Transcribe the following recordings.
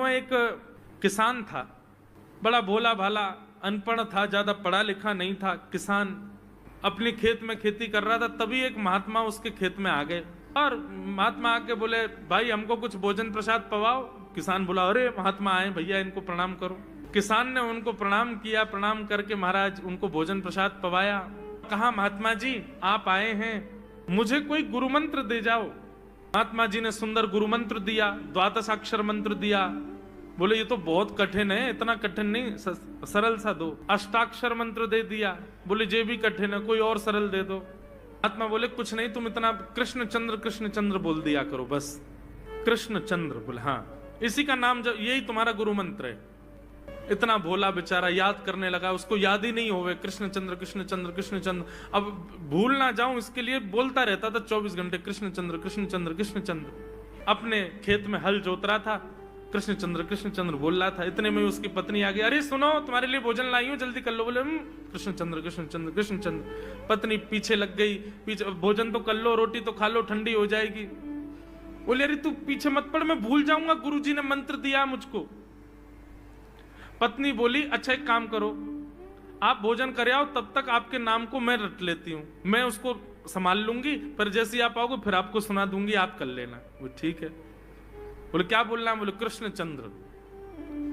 गांव एक किसान था, बड़ा भोला भाला, अनपढ़ था, ज्यादा पढ़ा लिखा नहीं था। किसान अपनी खेत में खेती कर रहा था, तभी एक महात्मा उसके खेत में आ गए और महात्मा आके बोले, भाई हमको कुछ भोजन प्रसाद पवाओ। किसान बोला, अरे महात्मा आए भैया, इनको प्रणाम करो। किसान ने उनको प्रणाम किया, प्रणाम करके महाराज उनको भोजन प्रसाद पवाया। कहा, महात्मा जी आप आए हैं, मुझे कोई गुरु मंत्र दे जाओ। महात्मा जी ने सुंदर गुरु मंत्र दिया, द्वादशाक्षर मंत्र दिया। बोले ये तो बहुत कठिन है, इतना कठिन नहीं, सरल सा दो। अष्टाक्षर मंत्र दे दिया। बोले ये भी कठिन है, कोई और सरल दे दो। महात्मा बोले कुछ नहीं, तुम इतना कृष्ण चंद्र बोल दिया करो बस। कृष्ण चंद्र बोले, हाँ इसी का नाम, जब यही तुम्हारा गुरु मंत्र है। इतना भोला बेचारा याद करने लगा, उसको याद ही नहीं होवे कृष्ण चंद्र कृष्ण चंद्र कृष्ण चंद्र। अब भूल ना जाऊं इसके लिए बोलता रहता था 24 घंटे, कृष्ण चंद्र कृष्ण चंद्र कृष्ण चंद्र। अपने खेत में हल जोत रहा था, कृष्ण चंद्र बोल रहा था। इतने में उसकी पत्नी आ गई, अरे सुनो तुम्हारे लिए भोजन लाई हूं, जल्दी कर लो। बोले कृष्ण चंद्र कृष्ण चंद्र कृष्ण चंद्र। पत्नी पीछे लग गई, पीछे, भोजन तो कर लो, रोटी तो खा लो, ठंडी हो जाएगी। बोले अरे तू पीछे मत पड़, मैं भूल जाऊंगा, गुरुजी ने मंत्र दिया मुझको। पत्नी बोली, अच्छा एक काम करो, आप भोजन कर आओ, तब तक आपके नाम को मैं रट लेती हूँ, मैं उसको संभाल लूंगी, पर जैसे ही आप आओगे फिर आपको सुना दूंगी, आप कर लेना। वो ठीक है। बोले क्या बोलना है? बोले कृष्ण चंद्र।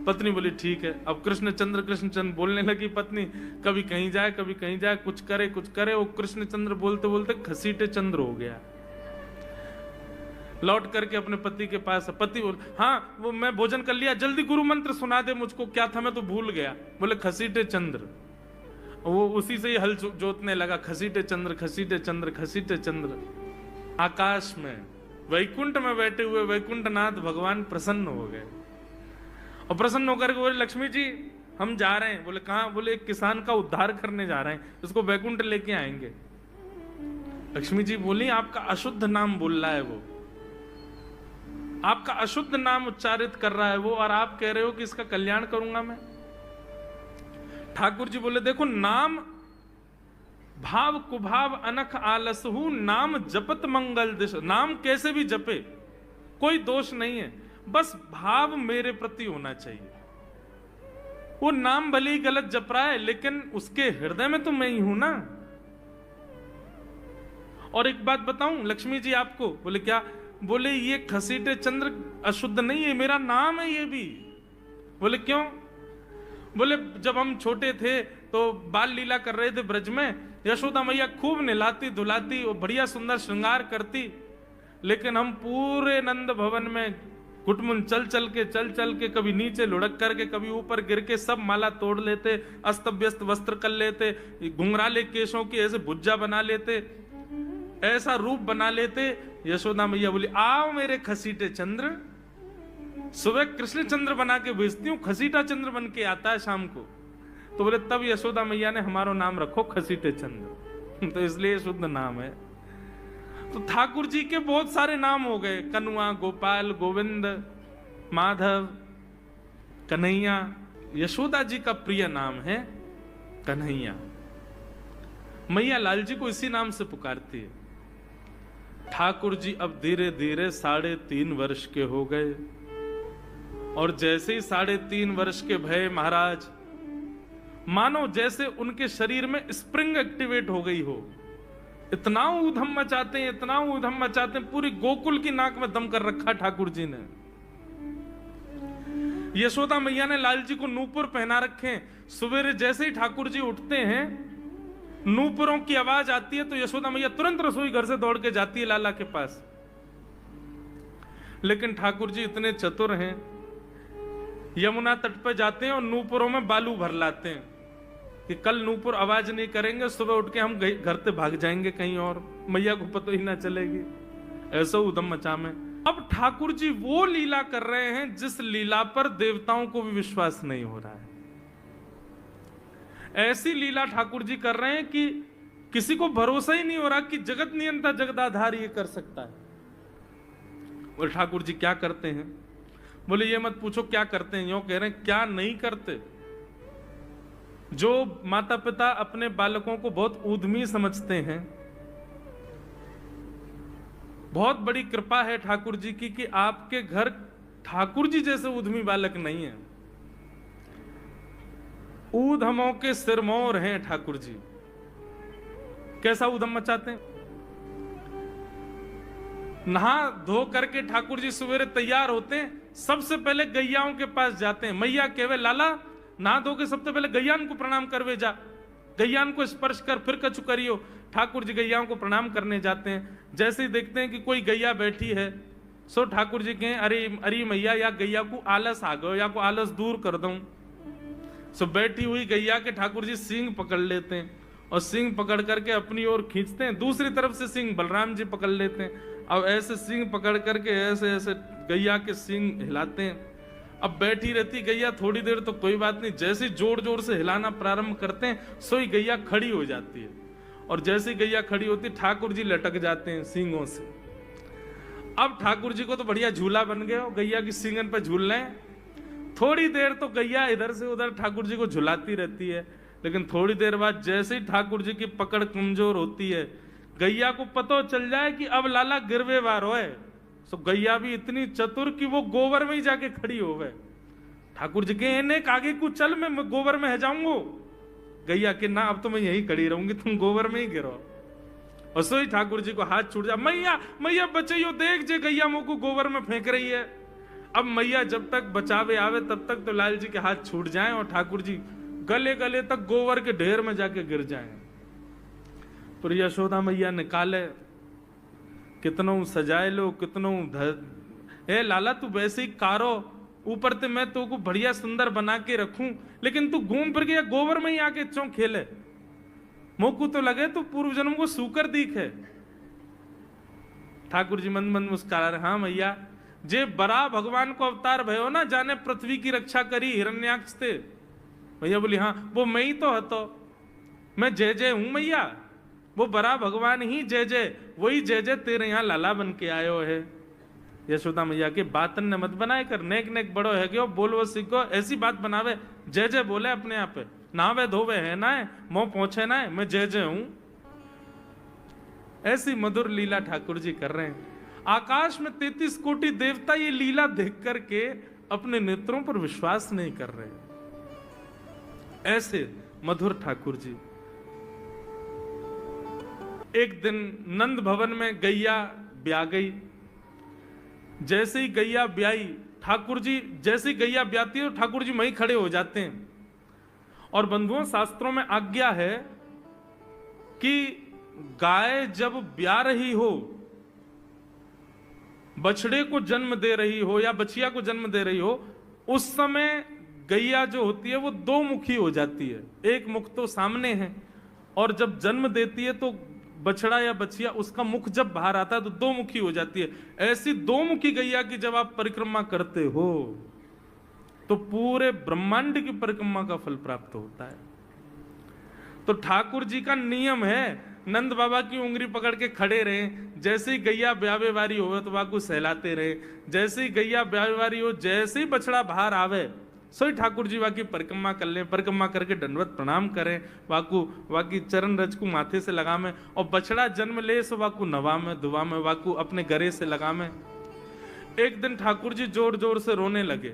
पत्नी बोली ठीक है। अब कृष्ण चंद्र बोलने लगी पत्नी, कभी कहीं जाए कभी कहीं जाए, कुछ करे। वो कृष्ण चंद्र बोलते बोलते घसीटे चंद्र हो गया। लौट करके अपने पति के पास, पति बोल, हाँ वो मैं भोजन कर लिया, जल्दी गुरु मंत्र सुना दे मुझको, क्या था मैं तो भूल गया। बोले घसीटे चंद्र। वो उसी से ही हल जोतने लगा, घसीटे चंद्र घसीटे चंद्र घसीटे चंद्र। आकाश में वैकुंठ में बैठे हुए वैकुंठनाथ भगवान प्रसन्न हो गए और प्रसन्न होकर के बोले, लक्ष्मी जी हम जा रहे हैं। बोले कहां? बोले एक किसान का उद्धार करने जा रहे हैं, उसको वैकुंठ लेके आएंगे। लक्ष्मी जी बोली, आपका अशुद्ध नाम बोल रहा है वो, आपका अशुद्ध नाम उच्चारित कर रहा है वो, और आप कह रहे हो कि इसका कल्याण करूंगा मैं। ठाकुर जी बोले, देखो नाम भाव कुभाव अनख आलसहु, नाम जपत मंगल दिश। नाम कैसे भी जपे कोई दोष नहीं है, बस भाव मेरे प्रति होना चाहिए। वो नाम भले ही गलत जप रहा है, लेकिन उसके हृदय में तो मैं ही हूं ना। और एक बात बताऊं लक्ष्मी जी आपको। बोले क्या? बोले ये घसीटे चंद्र अशुद्ध नहीं है, मेरा नाम है ये भी। बोले क्यों? बोले जब हम छोटे थे तो बाल लीला कर रहे थे ब्रज में, यशोदा मैया खूब नहलाती धुलाती और बढ़िया सुंदर श्रृंगार करती, लेकिन हम पूरे नंद भवन में कुटमुन चल चल के कभी नीचे लुढ़क करके कभी ऊपर गिर के सब माला तोड़ लेते, अस्त व्यस्त वस्त्र कर लेते, घुंघराले केशों की ऐसे भुज्जा बना लेते, ऐसा रूप बना लेते। यशोदा मैया बोली, आओ मेरे घसीटे चंद्र, सुबह कृष्ण चंद्र बना के भेजती हूँ, घसीटा चंद्र बन के आता है शाम को। तो बोले तब यशोदा मैया ने हमारा नाम रखो घसीटे चंद्र, तो इसलिए शुद्ध नाम है। तो ठाकुर जी के बहुत सारे नाम हो गए, कनुआ, गोपाल, गोविंद, माधव, कन्हैया। यशोदा जी का प्रिय नाम है कन्हैया। मैया लाल जी को इसी नाम से पुकारती है। ठाकुर जी अब धीरे धीरे 3.5 वर्ष के हो गए, और जैसे ही 3.5 वर्ष के भय महाराज, मानो जैसे उनके शरीर में स्प्रिंग एक्टिवेट हो गई हो। इतना ऊधम मचाते हैं, इतना ऊधम मचाते हैं, पूरी गोकुल की नाक में दम कर रखा ठाकुर जी ने। यशोदा मैया ने लाल जी को नूपुर पहना रखे। सवेरे जैसे ही ठाकुर जी उठते हैं, नूपुरों की आवाज आती है तो यशोदा मैया तुरंत रसोई घर से दौड़ के जाती है लाला के पास। लेकिन ठाकुर जी इतने चतुर हैं, यमुना तट पर जाते हैं और नूपुरों में बालू भर लाते हैं कि कल नूपुर आवाज नहीं करेंगे, सुबह उठ के हम घर से भाग जाएंगे कहीं और, मैया को पता ही ना चलेगी। ऐसा उधम मचा में अब ठाकुर जी वो लीला कर रहे हैं जिस लीला पर देवताओं को भी विश्वास नहीं हो रहा है। ऐसी लीला ठाकुर जी कर रहे हैं कि किसी को भरोसा ही नहीं हो रहा कि जगत नियंता जगदाधार ये कर सकता है। और ठाकुर जी क्या करते हैं? बोले ये मत पूछो क्या करते हैं, यूं कह रहे हैं क्या नहीं करते। जो माता पिता अपने बालकों को बहुत ऊधमी समझते हैं, बहुत बड़ी कृपा है ठाकुर जी की कि आपके घर ठाकुर जी जैसे उद्यमी बालक नहीं है। ऊधमों के सिरमौर हैं ठाकुर जी। कैसा उधम मचाते हैं? नहा धो करके ठाकुर जी सवेरे तैयार होते हैं, सबसे पहले गैयाओं के पास जाते हैं। मैया कहवे लाला नहा धो के सबसे पहले गैयान को प्रणाम करवे जा, गैयान को स्पर्श कर फिर कछु करियो। ठाकुर जी गैयाओं को प्रणाम करने जाते हैं। जैसे ही देखते हैं कि कोई गैया बैठी है, सो ठाकुर जी कहें अरे अरे मैया या गैया को आलस आ गयो, या को आलस दूर कर दूं। सो बैठी हुई गैया के ठाकुर जी सींग पकड़ लेते हैं और सींग पकड़ करके अपनी ओर खींचते हैं। दूसरी तरफ से सींग बलराम जी पकड़ लेते हैं। अब ऐसे सींग पकड़ करके ऐसे ऐसे गैया के सींग हिलाते हैं। अब बैठी रहती गैया थोड़ी देर तो कोई बात नहीं, जैसे जोर जोर से हिलाना प्रारंभ करते हैं सोई गैया खड़ी हो जाती है। और जैसे गैया खड़ी होती ठाकुर जी लटक जाते हैं सींगों से। अब ठाकुर जी को तो बढ़िया झूला बन गया, गैया की सींगन पर झूल रहे हैं। थोड़ी देर तो गैया इधर से उधर ठाकुर जी को झुलाती रहती है, लेकिन थोड़ी देर बाद जैसे ही ठाकुर जी की पकड़ कमजोर होती है, गैया को पता चल जाए कि अब लाला गिरवे वार होए। सो गैया भी इतनी चतुर कि वो गोबर में ही जाके खड़ी हो गए। ठाकुर जी के ने आगे को चल, मैं गोबर में है जाऊंगो। गैया के ना अब तो मैं यहीं खड़ी रहूंगी, तुम गोबर में ही गिरो। और सोई ठाकुर जी को हाथ छूट जा, मैया मैया बचाइयो, देख जे गैया मुंह को गोबर में फेंक रही है। अब मैया जब तक बचावे आवे तब तक तो लाल जी के हाथ छूट जाएं और ठाकुर जी गले गले तक गोबर के ढेर में जाके गिर जाएं। पर यशोदा मैया निकाले, कितनों सजाए लो, कितनों ए लाला तू वैसे ही कारो, ऊपर ते मैं तो को बढ़िया सुंदर बना के रखूं, लेकिन तू घूम फिर के गोबर में ही आके चौं खेले। मोकू तो लगे तू पूर्व जन्म को सूकर दीख है। ठाकुर जी मन मन मुस्कुरा रहे, हाँ मैया जे बरा भगवान को अवतार भयो ना, जाने पृथ्वी की रक्षा करी हिरण्याक्ष थे। भैया बोली हाँ वो मैं ही तो हतो, मैं जय जय हूं मैया, वो बरा भगवान ही जय जय, वही जय जय तेरे यहाँ लाला बन के आयो है। यशोदा मैया के बातन ने मत बनाए कर, नेक नेक बड़ो है क्यों बोलवो सीखो, ऐसी बात बनावे, जय जय बोले अपने आप पे, नावे धोवे है ना है, मोह पहुंचे ना है, मैं जय जय हूं। ऐसी मधुर लीला ठाकुर जी कर रहे हैं। आकाश में 33 कोटि देवता ये लीला देख करके अपने नेत्रों पर विश्वास नहीं कर रहे। ऐसे मधुर ठाकुर जी। एक दिन नंद भवन में गैया ब्याह गई। जैसे ही गैया ब्याई, ठाकुर जी जैसे ही गैया ब्याती है तो ठाकुर जी वहीं खड़े हो जाते हैं। और बंधुओं शास्त्रों में आज्ञा है कि गाय जब ब्याह रही हो, बछड़े को जन्म दे रही हो या बछिया को जन्म दे रही हो, उस समय गैया जो होती है वो दो मुखी हो जाती है। एक मुख तो सामने है, और जब जन्म देती है तो बछड़ा या बछिया उसका मुख जब बाहर आता है तो दो मुखी हो जाती है। ऐसी दो मुखी गैया की जब आप परिक्रमा करते हो तो पूरे ब्रह्मांड की परिक्रमा का फल प्राप्त होता है। तो ठाकुर जी का नियम है, नंद बाबा की उंगली पकड़ के खड़े रहे, जैसे ही गैया ब्यावे वारी हो तो वाकू सहलाते रहे, जैसे ही गैया ब्यावे वारी हो, जैसे ही बछड़ा बाहर आवे सोई ठाकुर जी वाकी परिक्रमा कर ले, परिक्रमा करके दंडवत प्रणाम करें, वाकू वाकी चरण रज को माथे से लगा में, और बछड़ा जन्म ले सो वाकू नवा में दुआ में, वाकू अपने गरे से लगा में। एक दिन ठाकुर जी जोर जोर से रोने लगे।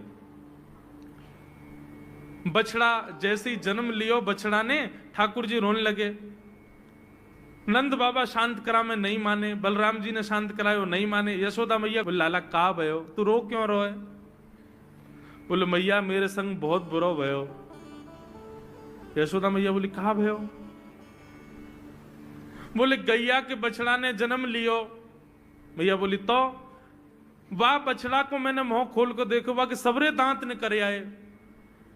बछड़ा जैसे ही जन्म लियो बछड़ा ने, ठाकुर जी रोने लगे। नंद बाबा शांत करा में नहीं माने, बलराम जी ने शांत करायो नहीं माने। यशोदा मैया बोले लाला का भयो, तू रो क्यों रोए? बोले मैया मेरे संग बहुत बुरा भयो। यशोदा मैया बोली कहा भयो? बोले गैया के बछड़ा ने जन्म लियो। मैया बोली तो वाह बछड़ा को मैंने मुंह खोल कर देखो, वाह के सबरे दांत निकले आए।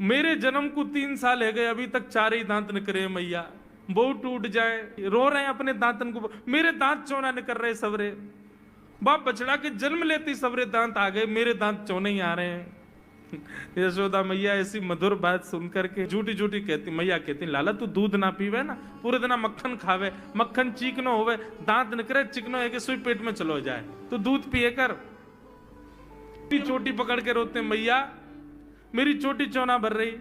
मेरे जन्म को 3 साल है गए, अभी तक 4 ही दांत निकले मैया, वो टूट जाए, रो रहे हैं अपने दांतन को, मेरे दांत चौना निकल रहे सबरे। बाप बछड़ा के जन्म लेते सबरे दांत आ गए, मेरे दांत चौने ही आ रहे हैं। यशोदा मैया ऐसी मधुर बात सुनकर के झूठी झूठी कहती, मैया कहती लाला तू दूध ना पीवे ना, पूरे दिन मक्खन खावे, मक्खन चीकनो होवे, दांत निकले चिकनो है कि सुई पेट में चलो जाए, तो दूध पिए कर। चोटी पकड़ के रोते मैया मेरी चोटी चौना भर रही।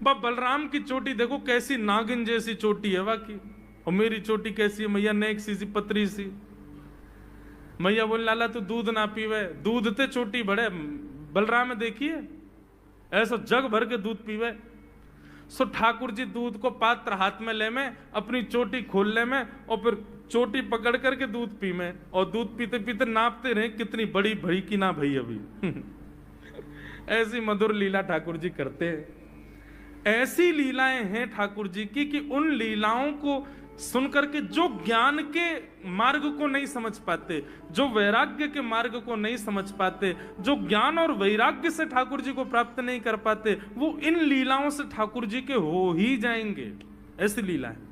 बलराम की चोटी देखो कैसी नागिन जैसी चोटी है वाकई, और मेरी चोटी कैसी है मैया, नेक सी पतरी सी। मैया बोले लाला तू दूध ना पीवे, दूध ते चोटी बड़े। बलराम देखिए ऐसा जग भर के दूध पीवे। सो ठाकुर जी दूध को पात्र हाथ में ले में, अपनी चोटी खोल ले में, और फिर चोटी पकड़ करके दूध पी में, और दूध पीते पीते नापते रहे कितनी बड़ी भई की ना भई अभी। ऐसी मधुर लीला ठाकुर जी करते हैं। ऐसी लीलाएं हैं ठाकुर जी की कि उन लीलाओं को सुनकर के जो ज्ञान के मार्ग को नहीं समझ पाते, जो वैराग्य के मार्ग को नहीं समझ पाते, जो ज्ञान और वैराग्य से ठाकुर जी को प्राप्त नहीं कर पाते, वो इन लीलाओं से ठाकुर जी के हो ही जाएंगे। ऐसी लीला है।